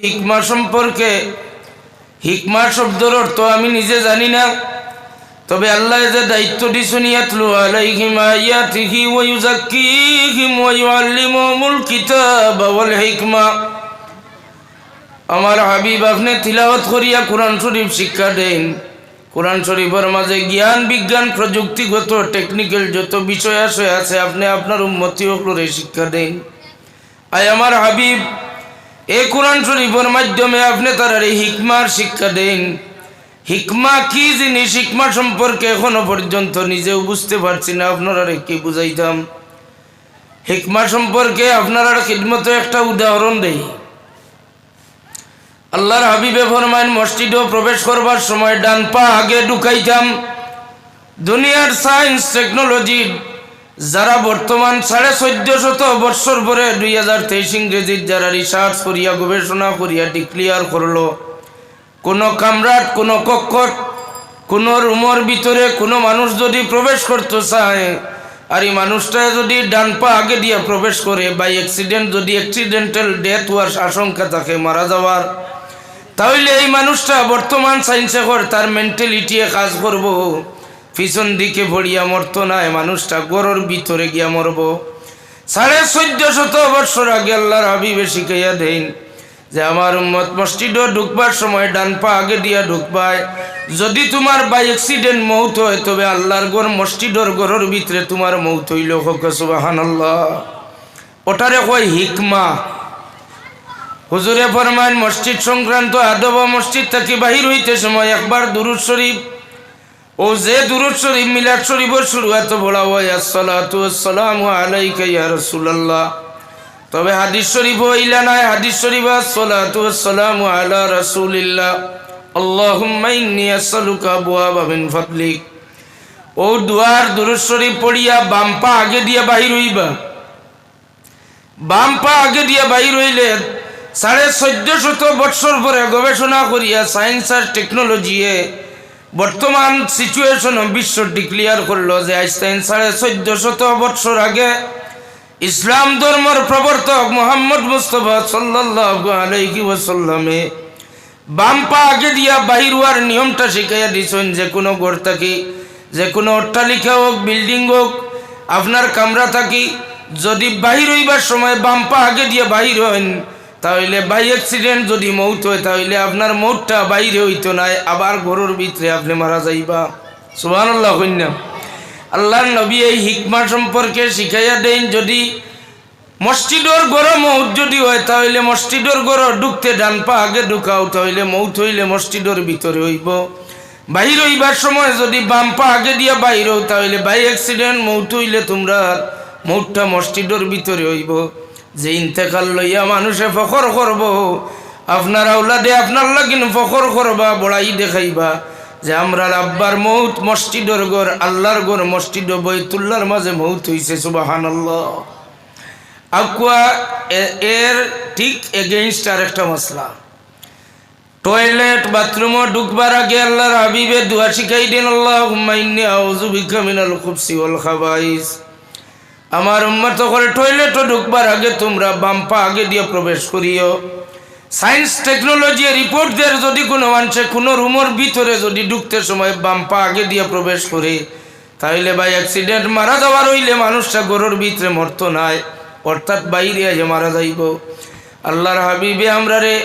হিকমা সম্পর্কে হিকমা শব্দের অর্থ আমি নিজে জানি না, তবে আল্লাহ যে দায়িত্ব দিয়েছেন ইয়াতলু আলাইহিম আয়াতিহি ওয়া ইউযাক্কিহিম ওয়া ইউআল্লিমুহুমুল কিতাবা ওয়াল হিকমা। আমার হাবিব আপনি তিলাওয়াত করিয়া কোরআন শরীফ শিক্ষা দেন। কোরআন শরীফের মাঝে জ্ঞান বিজ্ঞান প্রযুক্তিগত টেকনিক্যাল যত বিষয় আছে আপনি আপনার উম্মতিকে শিক্ষা দেন। আয় আমার হাবিব এই কোরআন শরীফের মাধ্যমে আপনি তার এই হিকমার শিক্ষা দেন। হিকমা কি জিনিস, হিকমা সম্পর্কে এখনো পর্যন্ত নিজেও বুঝতে পারছি না, আপনারা কি বুঝাইতাম। হিকমা সম্পর্কে আপনারা খিদমতে একটা উদাহরণ দেই। আল্লাহর হাবিবে ফরমায়েন মসজিদে প্রবেশ করবার সময় ডান পা আগে ঢুকাইতাম। দুনিয়ার সায়েন্স টেকনোলজি যারা বর্তমান 1450 বৎসর পরে 2023 ইংরেজির যারা রিসার্চ করিয়া গবেষণা করিয়া ডিক্লিয়ার করলো, কোনো কামরাত কোনো কক্ষত কোনো রুমের ভিতরে কোনো মানুষ যদি প্রবেশ করতে চায় আর এই মানুষটা যদি ডান পা আগে দিয়ে প্রবেশ করে বাই অ্যাক্সিডেন্ট, যদি অ্যাক্সিডেন্টাল ডেথ হওয়ার আশঙ্কা থাকে, মারা যাওয়ার, তাহলে এই মানুষটা বর্তমান সায়েন্সে তার মেন্টালিটি কাজ করব, পিছন দিকে ভরিয়া মরতো না, মানুষটা গরর ভিতরে গিয়া মরব। 1450 বৎসর আগে আল্লাহর হাবিবে শিখাইয়া দেন যে আমার উম্মত মসজিদে ঢুকবার সময় ডান পা আগে দিয়া ঢুকবায়। যদি তোমার বাই অ্যাক্সিডেন্ট মৌত হয় তবে আল্লাহর ঘর মসজিদের ঘরের ভিতরে তোমার মৌত হইল, হোক সুবহানাল্লাহ। ওটারে কয় হিকমা। হুজুরে ফরমান মসজিদ সংক্রান্ত আদব মসজিদ থেকে বাহির হইতে সময় একবার দুরূদ শরীফ ও যে দুরূদ শরীফ মিলাদ শরীফের শুরুয়াত বলা হয় আসসালাতু ওয়াসসালামু আলাইকা ইয়া রাসূলুল্লাহ। তবে হাদিস শরীফ হইলা নাই, হাদিস শরীফ আসসালাতু ওয়াসসালামু আলা রাসূলিল্লাহ আল্লাহুম্মা ইন্নী আসআলুকা আবওয়াবা মিন ফাদলিক। ও দুয়ার দুরূদ শরীফ পড়িয়া বাম পা আগে দিয়া বাহির হইবা। বাম পা আগে দিয়া বাহির হইলে 1450 বৎসর পরে গবেষণা করিয়া সায়েন্স আর টেকনোলজি বর্তমান সিচুয়েশন বিশ্ব ডিক্লিয়ার করলো যে আজ 1450 বৎসর আগে ইসলাম ধর্মের প্রবর্তক মোহাম্মদ মুস্তাফা সাল্লাল্লাহু আলাইহি ওয়াসাল্লামে বাম পা আগে দিয়া বাহির হওয়ার নিয়মটা শিখাইয়া দিয়েছেন। যে কোনো ঘর থাকি, যে কোনো অট্টালিকা হোক, বিল্ডিং হোক, আপনার কামরা থাকি, যদি বাহির হইবার সময় বাম পা আগে দিয়ে বাহির হন তাহলে বাই অ্যাক্সিডেন্ট যদি মৌত হয় তাহলে আপনার মৌতটা বাইরে হইতো না, আবার ঘরের ভিতরে আপনি মারা যাইবা। সুবহানাল্লাহ কইনা। আল্লাহর নবী এই হিকমা সম্পর্কে শিখাইয়া দেন যদি মসজিদের ঘর মৌত যদি হয় তাহলে মসজিদের ঘর ঢুকতে ডান পা আগে ঢুকাও, তাহলে মৌত হইলে মসজিদের ভিতরে হইব। বাহির হইবার সময় যদি বাম পা আগে দিয়া বাহির হও তাহলে বাই অ্যাক্সিডেন্ট মৌত হইলে তোমরা মৌতটা মসজিদের ভিতরে হইব। যে ইন্তেকাল লইয়া মানুষে ফখর করব, আপনার আওলাদে আপনার লাগিন ফখর করবা, বড়াই দেখাইবা যে আমরা আব্বার মৌত মসজিদের ঘর, আল্লাহর ঘর মসজিদ বাইতুল্লাহর মাঝে মৌত হইছে। সুবহানাল্লাহ। আকুয়া এর ঠিক এগেইনস্ট আর একটা মশলা, টয়লেট বাথরুমে ঢুকবার আগে আল্লাহর হাবিবে দুয়া শিখাই দেন আল্লাহুম্মা ইন্নী আউযু বিকা মিনাল খুবসি ওয়াল খাবাইস। আমার উম্মত করে টয়লেটে ঢুকবার আগে তোমরা বাম পা আগে দিয়ে প্রবেশ করিও। সায়েন্স টেকনোলজি রিপোর্ট দেয় যদি কোনো মানুষে কোনো রুমের ভিতরে যদি ঢুকতে সময় বাম পা আগে দিয়ে প্রবেশ করে তাহলে বাই অ্যাক্সিডেন্ট মারা যাওয়ার হইলে মানুষটা ঘরের ভিতরে মরতো নাই, অর্থাৎ বাইরে আগে মারা যাইব। আল্লাহর হাবিবে আমরা রে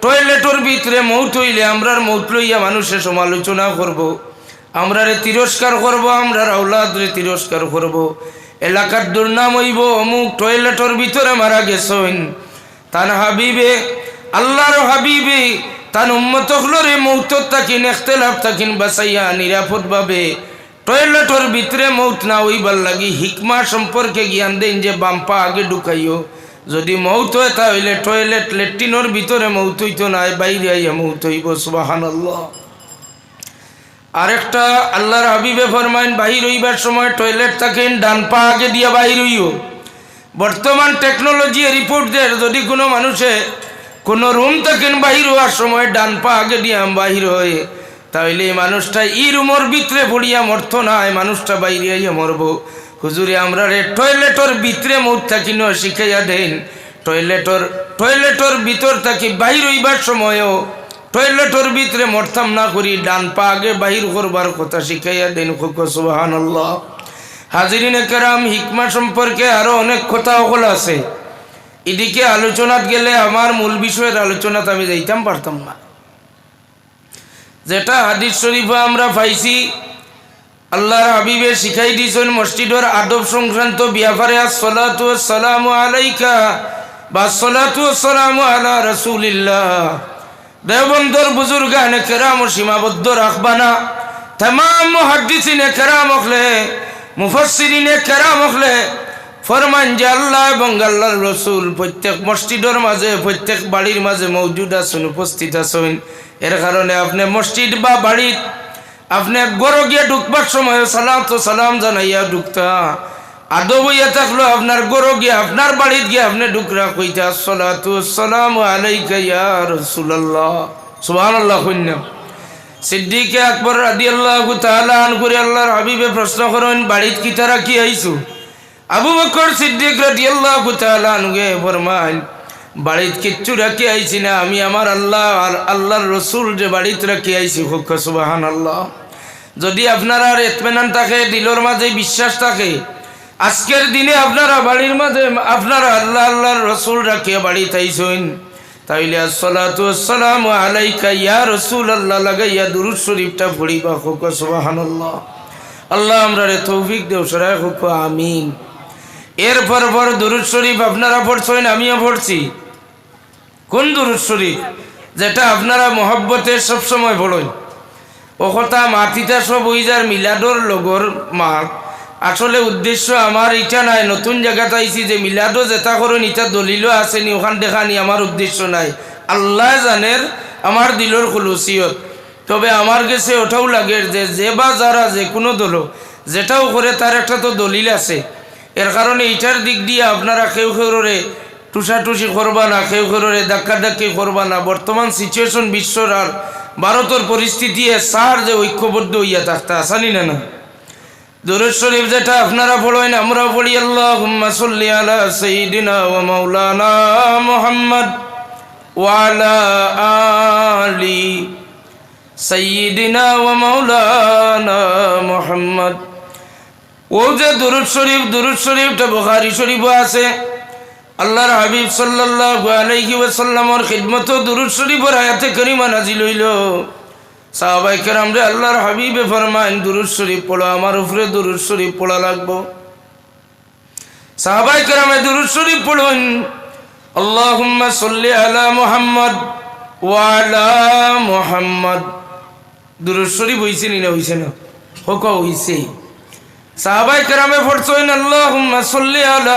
টয়লেটের ভিতরে মৌত হইলে আমরার মৌত লইয়া মানুষের সমালোচনা করব, আমরা রে তিরস্কার করব, আমরার আওলাদ রে তিরস্কার করব, এলাকার দুর্নাম হইব অমুক টয়লেটের ভিতরে মারা গেছেন। তার হাবিবে আল্লাহর হাবিবে তার উম্মত হলরে মৌত তাকিন ইখতিলাফ তাকিন বাঁচাইয়া নিরাপদভাবে টয়লেটের ভিতরে মৌত না হইবার লাগি হিকমা সম্পর্কে জ্ঞান দেন যে বাম পা আগে ঢুকাইও। যদি মৌত হয় তাহলে টয়লেট ল্যাট্রিনের ভিতরে মৌত হইতো না, বাইরে আইয়া মৌত হইব। সুবহানাল্লাহ। আরেকটা আল্লাহর হাবিবে ফরমাইন বাহির হইবার সময় টয়লেট থাকেন ডান পা আগে দিয়া বাহির হইও। বর্তমান টেকনোলজি রিপোর্ট দেয় যদি কোনো মানুষে কোনো রুম থাকেন বাহির হওয়ার সময় ডান পা আগে দিয়া বাহির হয় তাহলে এই মানুষটা ই রুমের ভিতরে পড়িয়া মরতো না, মানুষটা বাইরে আইয়া মরবো। হুজুরে আমরা রে টয়লেটের ভিতরে মৌত থাকি ন শিখাইয়া দেন। টয়লেটর ভিতর থাকি বাহির হইবার সময়ও টয়লেটর ভিতরে মরতাম না করি ডান পা আগে বাহির করবার কথা শিখাইয়া দেন সুবহানাল্লাহ। হাজিরিনে কেরাম, হিকমা সম্পর্কে আরো অনেক কথা হল আছে। এদিকে আলোচনাত গেলে আমার মূল বিষয়ের আলোচনাত আমি যাইতাম পারতাম না। যেটা হাদিস শরীফে আমরা পাইছি, আল্লাহর হাবিবে শিখাই দিয়েছেন মসজিদের আদব সংক্রান্ত ব্যাপারে, আসসালাতু ওয়াসসালামু আলাইকা বা আসসালাতু ওয়াসসালামু আলা রাসূলিল্লাহ। দেওবন্দর বুজুর্গানে কেরাম সীমাবদ্ধ রাখবা না। तमाम মুহাদ্দিসিনে কেরাম হলে, মুফাসসিরিনে কেরাম হলে ফরমান যে আল্লাহ এবং আল্লাহর রাসূল প্রত্যেক মসজিদের মাঝে, প্রত্যেক বাড়ির মাঝে মওজুদ আছেন, উপস্থিত আছেন। এর কারণে আপনি মসজিদ বা বাড়ির আপনি গড়ে গিয়ে ঢুকবার সময় সালাম জানাইয়া ঢুকতা। আদব হইয়া থাকলো আপনার গড়ে গিয়ে, আপনার বাড়িতে গিয়ে আপনি ঢুকরা কইতা আসসালাতু ওয়াসসালামু আলাইকা ইয়া রাসূলুল্লাহ। সুবহানাল্লাহ। কইনা সিদ্দিক আকবর রাদিয়াল্লাহু তাআলা আনহু আল্লাহর হাবিবে প্রশ্ন করেন, বাড়িতে কি তারা কি আইছো? আবু বকর সিদ্দিক রাদিয়াল্লাহু তাআলা আনহু ফরমান, বাড়িতে কিচ্ছু রাখি আইছি না, আমি আমার আল্লাহ আর আল্লাহর রসুল যে বাড়িতে রাখি আইছি। সুবহানাল্লাহ। যদি আপনার আর ইতমিনান থাকে, দিলের মাঝে বিশ্বাস থাকে, আজকের দিনে আপনারা বাড়ির মাঝে আপনারা আল্লাহ আল্লাহর রসুল রাখিয়া বাড়িতে আইছেন, তাইলে আসসালাতু ওয়াসসালামু আলাইকা ইয়া রাসূলুল্লাহ লাগাইয়া দুরূদ শরীফটা পড়িবা। সুবহানাল্লাহ। আল্লাহ আমরারে তৌফিক দেও, সরাই হোক আমিন। এরপর দুরূদ শরীফ আপনারা পড়ছেন, আমিও পড়ছি। কোন দুরূদ শরীফ? যেটা আপনারা মহব্বতে সবসময় পড়েন। ও কথা মাতিটা সব ওই যার মিলাদর লগর মার। আসলে উদ্দেশ্য আমার এটা নাই, নতুন জায়গাতে আইছি যে মিলাদও যেটা করেন এটা দলিলও আসেনি, ওখান দেখানি আমার উদ্দেশ্য নাই। আল্লাহ জানের আমার দিলর খুলুসিয়ত। তবে আমার কাছে ওটাও লাগে যে বা যারা যে কোনো দল যেটাও করে তার একটা তো দলিল আছে। এর কারণে এইটার দিক দিয়ে আপনারা কেউ কেউরে টুসাটুসি করবা না, কেউ কেউরে ধাক্কাধাক্কি করবা না। বর্তমান সিচুয়েশন বিশ্বর আর ভারতের পরিস্থিতি সার যে ঐক্যবদ্ধ হইয়া থাকতে আসানি না। দুরূদ শরীফ যেটা আপনারা পড়েন আমরা পড়ি, আল্লাহুম্মা সাল্লি আলা সাইয়্যিদিনা ওয়া মাওলানা মুহাম্মদ ওয়া আলা আলি সাইয়্যিদিনা ওয়া মাওলানা মুহাম্মদ। ও যে দুরূদ শরীফটা বুখারী শরীফে আছে। আল্লাহর হাবিব সাল্লাল্লাহু আলাইহি ওয়াসাল্লামের খিদমতে দুরূদ শরীফের আয়াতে কারিমা নাজিল হইল। সাহাবায়ে কেরাম রে আল্লাহর হাবিবে ফরমায়েন, দুরূদ শরীফ পড়ো, আমার উপরে দুরূদ শরীফ পড়া লাগবো। সাহাবায়ে কেরামে দুরূদ শরীফ পড়েন, আল্লাহুম্মা সাল্লি আলা মুহাম্মদ ওয়া আলা মুহাম্মদ। দুরূদ শরীফ হইছে না হইছে না? হোক হইছে। সাহাবায়ে কেরামে পড়ছেন, আল্লাহুম্মা সাল্লি আলা